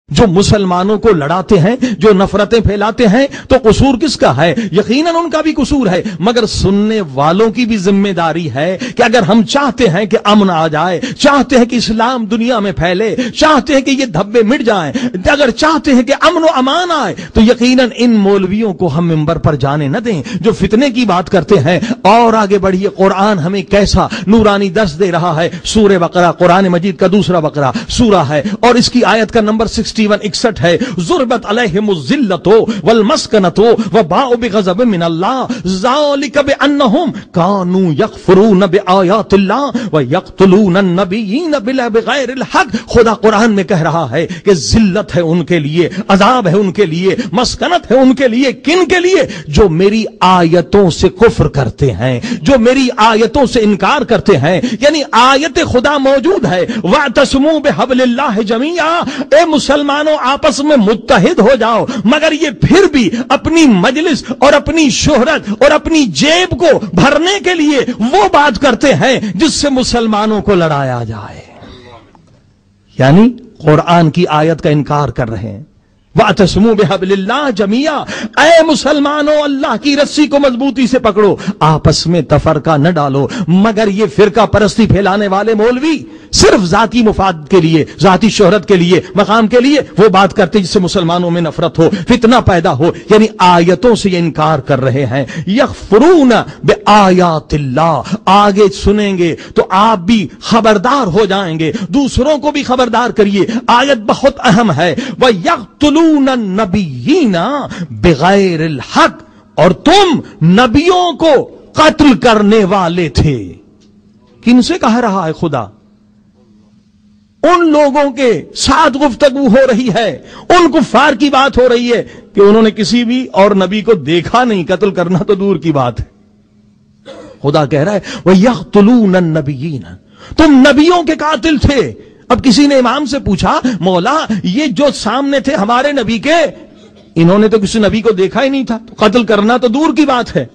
جو مسلمانوں کو لڑاتے ہیں، جو نفرتیں پھیلاتے ہیں، تو قصور کس کا ہے؟ یقیناً ان کا بھی قصور ہے، مگر سننے والوں کی بھی ذمہ داری ہے کہ اگر ہم چاہتے ہیں کہ امن آ جائے، چاہتے ہیں کہ اسلام دنیا میں پھیلے، چاہتے ہیں کہ یہ دھبے مٹ جائیں، اگر چاہتے ہیں کہ امن و امان آئے، تو یقیناً ان مولویوں کو ہم منبر پر جانے نہ دیں جو فتنے کی بات کرتے ہیں۔ اور آگے بڑھیے، قرآن ہمیں کیسا نورانی درس دے رہا ہے۔ سورہ بقرہ قرآن مجید کا دوسرا بقرہ سورہ ہے، اور اس کی آیت کا نمبر 61 ہے۔ ضربت علیہم الذلۃ والمسکنۃ وباءوا بغضب من اللہ ذلک بانہم کانوا یکفرون بآیات اللہ ویقتلون النبیین بغیر الحق۔ خدا قرآن میں کہہ رہا ہے کہ ذلت ہے ان کے لیے، عذاب ہے ان کے لیے، مسکنت ہے ان کے لیے۔ کن کے لیے؟ جو میری آیتوں سے کفر کرتے ہیں، جو میری آیتوں سے انکار کرتے ہیں۔ یعنی آیت خدا موجود ہے، واعتصموا بحبل اللہ جمیعا، اے مسلمانوں آپس میں متحد ہو جاؤ، مگر یہ پھر بھی اپنی مجلس اور اپنی شہرت اور اپنی جیب کو بھرنے کے لیے وہ بات کرتے ہیں جس سے مسلمانوں کو لڑایا جائے۔ یعنی قرآن کی آیت کا انکار کر رہے ہیں۔ وَاعْتَصِمُوا بِحَبْلِ اللَّهِ جَمِيعًا، اے مسلمانوں اللہ کی رسی کو مضبوطی سے پکڑو، آپس میں تفرقہ نہ ڈالو۔ مگر یہ فرقہ پرستی پھیلانے والے مولوی صرف ذاتی مفاد کے لیے، ذاتی شہرت کے لیے، مقام کے لیے وہ بات کرتے جس سے مسلمانوں میں نفرت ہو، فتنہ پیدا ہو۔ یعنی آیتوں سے یہ انکار کر رہے ہیں۔ یکفرون بآیات اللہ، آگے سنیں گے تو آپ بھی خبردار ہو جائیں گے، دوسروں کو بھی خبردار کریے۔ آیت بہت اہم ہے۔ وَيَقْتُلُونَ النَّبِيِّينَ بِغَيْرِ الْحَقِّ، اور تم نبیوں کو قتل کرنے والے تھے۔ کن سے کہہ رہا ہے خدا؟ ان لوگوں کے ساتھ گفتگو ہو رہی ہے، ان کفار کی بات ہو رہی ہے کہ انہوں نے کسی بھی اور نبی کو دیکھا نہیں، قتل کرنا تو دور کی بات ہے۔ خدا کہہ رہا ہے وَيَقْتُلُونَ النَّبِيِّينَ، تم نبیوں کے قاتل تھے۔ اب کسی نے امام سے پوچھا، مولا یہ جو سامنے تھے ہمارے نبی کے، انہوں نے تو کسی نبی کو دیکھا ہی نہیں تھا، تو قتل کرنا تو دور کی بات ہے۔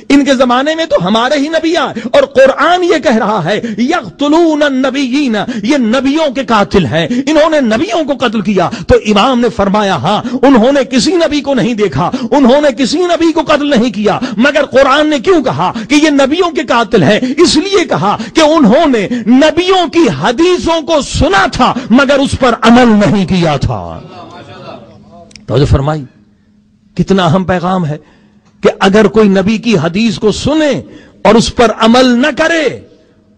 ان کے زمانے میں تو ہمارے ہی نبی آئے، اور قرآن یہ کہہ رہا ہے یقتلون النبیین، یہ نبیوں کے قاتل ہیں، انہوں نے نبیوں کو قتل کیا۔ تو امام نے فرمایا ہاں، انہوں نے کسی نبی کو نہیں دیکھا، انہوں نے کسی نبی کو قتل نہیں کیا، مگر قرآن نے کیوں کہا کہ یہ نبیوں کے قاتل ہیں؟ اس لیے کہا کہ انہوں نے نبیوں کی حدیثوں کو سنا تھا مگر اس پر عمل نہیں کیا تھا۔ توجہ فرمائی، کتنا اہم پیغام ہے کہ اگر کوئی نبی کی حدیث کو سنے اور اس پر عمل نہ کرے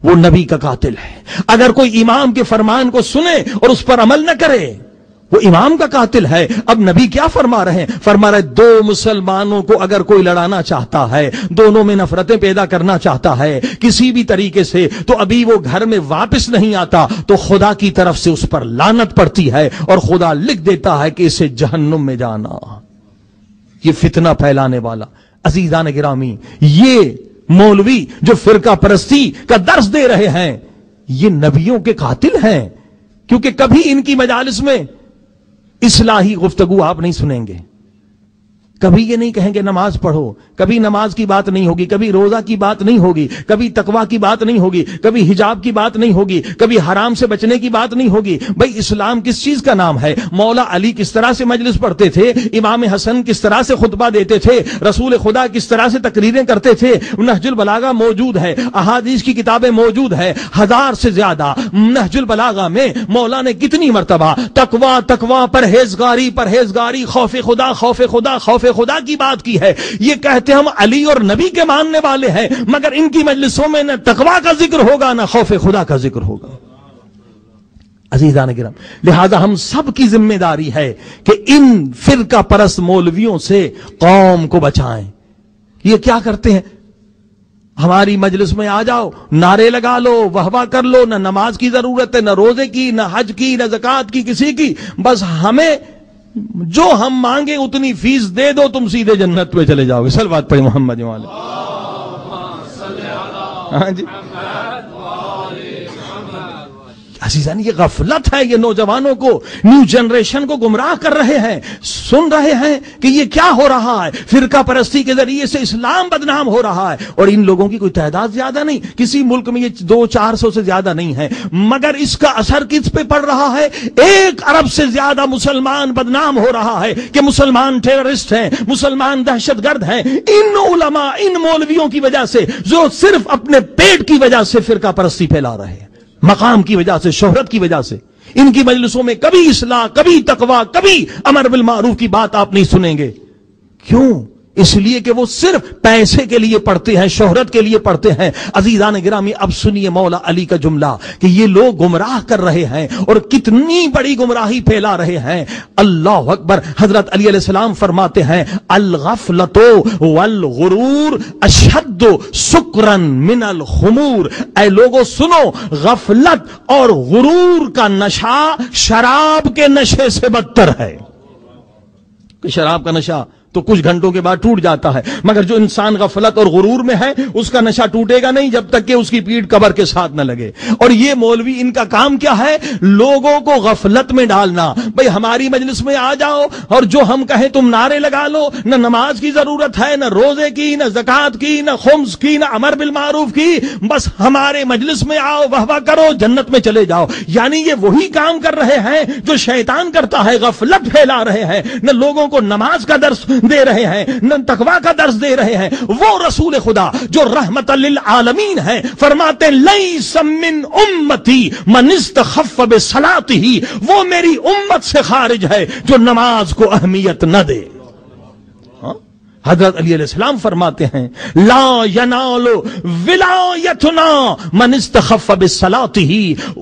وہ نبی کا قاتل ہے۔ اگر کوئی امام کے فرمان کو سنے اور اس پر عمل نہ کرے وہ امام کا قاتل ہے۔ اب نبی کیا فرما رہے ہیں؟ فرما رہے دو مسلمانوں کو اگر کوئی لڑانا چاہتا ہے، دونوں میں نفرتیں پیدا کرنا چاہتا ہے کسی بھی طریقے سے، تو ابھی وہ گھر میں واپس نہیں آتا تو خدا کی طرف سے اس پر لعنت پڑتی ہے اور خدا لکھ دیتا ہے کہ اسے جہنم میں جانا۔ یہ فتنہ پھیلانے والا، عزیزان گرامی، یہ مولوی جو فرقہ پرستی کا درس دے رہے ہیں یہ نبیوں کے قاتل ہیں، کیونکہ کبھی ان کی مجالس میں اصلاحی گفتگو آپ نہیں سنیں گے، کبھی یہ نہیں کہیں گے نماز پڑھو، کبھی نماز کی بات نہیں ہوگی، کبھی روزہ کی بات نہیں ہوگی، کبھی تقویٰ کی بات نہیں ہوگی، کبھی حجاب کی بات نہیں ہوگی، کبھی حرام سے بچنے کی بات نہیں ہوگی۔ بھئی اسلام کس چیز کا نام ہے؟ مولا علی کس طرح سے مجلس پڑھتے تھے، امام حسن کس طرح سے خطبہ دیتے تھے، رسول خدا کس طرح سے تقریریں کرتے تھے، نہج البلاغہ موجود ہے، احادیث کی کتابیں موجود ہے، 1000 سے زیادہ۔ نہج البلاغہ میں مولا نے کتنی مرتبہ تقویٰ تقویٰ، پرہیزگاری پرہیزگاری، خوف خدا خوف خدا خوف خدا کی بات کی ہے۔ یہ کہتے ہم علی اور نبی کے ماننے والے ہیں، مگر ان کی مجلسوں میں نہ تقویٰ کا ذکر ہوگا نہ خوف خدا کا ذکر ہوگا۔ عزیزان کرام، لہذا ہم سب کی ذمہ داری ہے کہ ان فرقہ پرست مولویوں سے قوم کو بچائیں۔ یہ کیا کرتے ہیں؟ ہماری مجلس میں آ جاؤ، نعرے لگا لو، وہوا کر لو، نہ نماز کی ضرورت ہے، نہ روزے کی، نہ حج کی، نہ زکوٰۃ کی، کسی کی، بس ہمیں جو ہم مانگے اتنی فیس دے دو، تم سیدھے جنت پہ چلے جاؤ گے۔ صلوات پڑھیں محمد والے۔ ہاں جی، عزیزان یہ غفلت ہے، یہ نوجوانوں کو، نیو جنریشن کو گمراہ کر رہے ہیں۔ سن رہے ہیں کہ یہ کیا ہو رہا ہے، فرقہ پرستی کے ذریعے سے اسلام بدنام ہو رہا ہے، اور ان لوگوں کی کوئی تعداد زیادہ نہیں، کسی ملک میں یہ 200-400 سے زیادہ نہیں ہے، مگر اس کا اثر کس پہ پڑ رہا ہے؟ 1 ارب سے زیادہ مسلمان بدنام ہو رہا ہے کہ مسلمان ٹیررسٹ ہیں، مسلمان دہشت گرد ہیں، ان علماء، ان مولویوں کی وجہ سے جو صرف اپنے پیٹ کی وجہ سے فرقہ پرستی پھیلا رہے ہیں، مقام کی وجہ سے، شہرت کی وجہ سے۔ ان کی مجلسوں میں کبھی اصلاح، کبھی تقویٰ، کبھی امر بالمعروف کی بات آپ نہیں سنیں گے۔ کیوں؟ اس لیے کہ وہ صرف پیسے کے لیے پڑھتے ہیں، شہرت کے لیے پڑھتے ہیں۔ عزیزان گرامی، اب سنیے مولا علی کا جملہ کہ یہ لوگ گمراہ کر رہے ہیں اور کتنی بڑی گمراہی پھیلا رہے ہیں۔ اللہ اکبر۔ حضرت علی علیہ السلام فرماتے ہیں الغفلۃ والغرور اشد سکرا من الخمور۔ اے لوگوں سنو، غفلت اور غرور کا نشہ شراب کے نشے سے بدتر ہے۔ کہ شراب کا نشہ تو کچھ گھنٹوں کے بعد ٹوٹ جاتا ہے، مگر جو انسان غفلت اور غرور میں ہے اس کا نشہ ٹوٹے گا نہیں جب تک کہ اس کی پیٹھ قبر کے ساتھ نہ لگے۔ اور یہ مولوی، ان کا کام کیا ہے؟ لوگوں کو غفلت میں ڈالنا۔ بھئی ہماری مجلس میں آ جاؤ اور جو ہم کہیں تم نعرے لگا لو، نہ نماز کی ضرورت ہے، نہ روزے کی، نہ زکوٰۃ کی، نہ خمس کی، نہ امر بالمعروف کی، بس ہمارے مجلس میں آؤ، واہ واہ کرو، جنت میں چلے جاؤ۔ یعنی یہ وہی کام کر رہے ہیں جو شیطان کرتا ہے، غفلت پھیلا رہے ہیں، نہ لوگوں کو نماز کا درس دے رہے ہیں، نہ تقویٰ کا درس دے رہے ہیں۔ وہ رسول خدا جو رحمت للعالمین ہے فرماتے لیس من امتی من استخف بصلاتہ، وہ میری امت سے خارج ہے جو نماز کو اہمیت نہ دے۔ حضرت علی علیہ السلام فرماتے ہیں لا ینال ولایتنا من استخف بصلاتہ،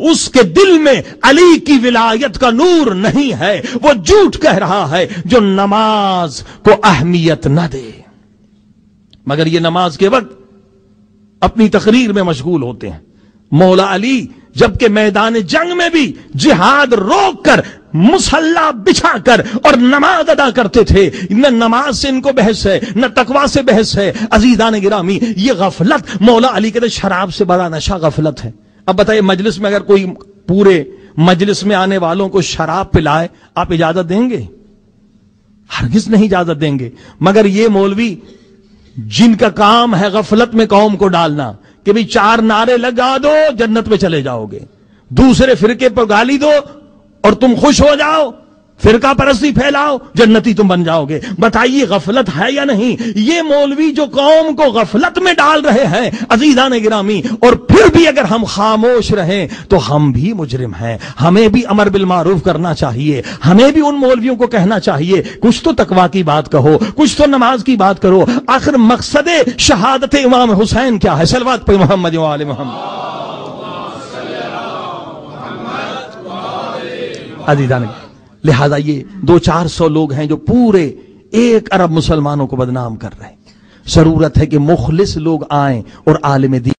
اس کے دل میں علی کی ولایت کا نور نہیں ہے، وہ جھوٹ کہہ رہا ہے جو نماز کو اہمیت نہ دے۔ مگر یہ نماز کے وقت اپنی تقریر میں مشغول ہوتے ہیں۔ مولا علی جبکہ میدان جنگ میں بھی جہاد روک کر، مسلح بچھا کر اور نماز ادا کرتے تھے۔ نہ نماز سے ان کو بحث ہے، نہ تقویٰ سے بحث ہے۔ عزیزان گرامی، یہ غفلت، مولا علی کہتے شراب سے بڑا نشہ غفلت ہے۔ اب بتائیے مجلس میں اگر کوئی پورے مجلس میں آنے والوں کو شراب پلائے، آپ اجازت دیں گے؟ ہرگز نہیں اجازت دیں گے۔ مگر یہ مولوی جن کا کام ہے غفلت میں قوم کو ڈالنا کہ بھی 4 نعرے لگا دو جنت میں چلے جاؤ گے، دوسرے فرقے پر گالی دو اور تم خوش ہو جاؤ، فرقہ پرستی پھیلاؤ، جنتی تم بن جاؤ گے۔ بتائیے غفلت ہے یا نہیں؟ یہ مولوی جو قوم کو غفلت میں ڈال رہے ہیں عزیزان گرامی، اور پھر بھی اگر ہم خاموش رہیں تو ہم بھی مجرم ہیں۔ ہمیں بھی امر بالمعروف کرنا چاہیے، ہمیں بھی ان مولویوں کو کہنا چاہیے کچھ تو تقویٰ کی بات کہو، کچھ تو نماز کی بات کرو۔ آخر مقصد شہادت امام حسین کیا ہے؟ صلوات پہ محمد و آل محمد۔ عزیزان، لہذا یہ 200-400 لوگ ہیں جو پورے 1 ارب مسلمانوں کو بدنام کر رہے ہیں۔ ضرورت ہے کہ مخلص لوگ آئیں اور عالم دین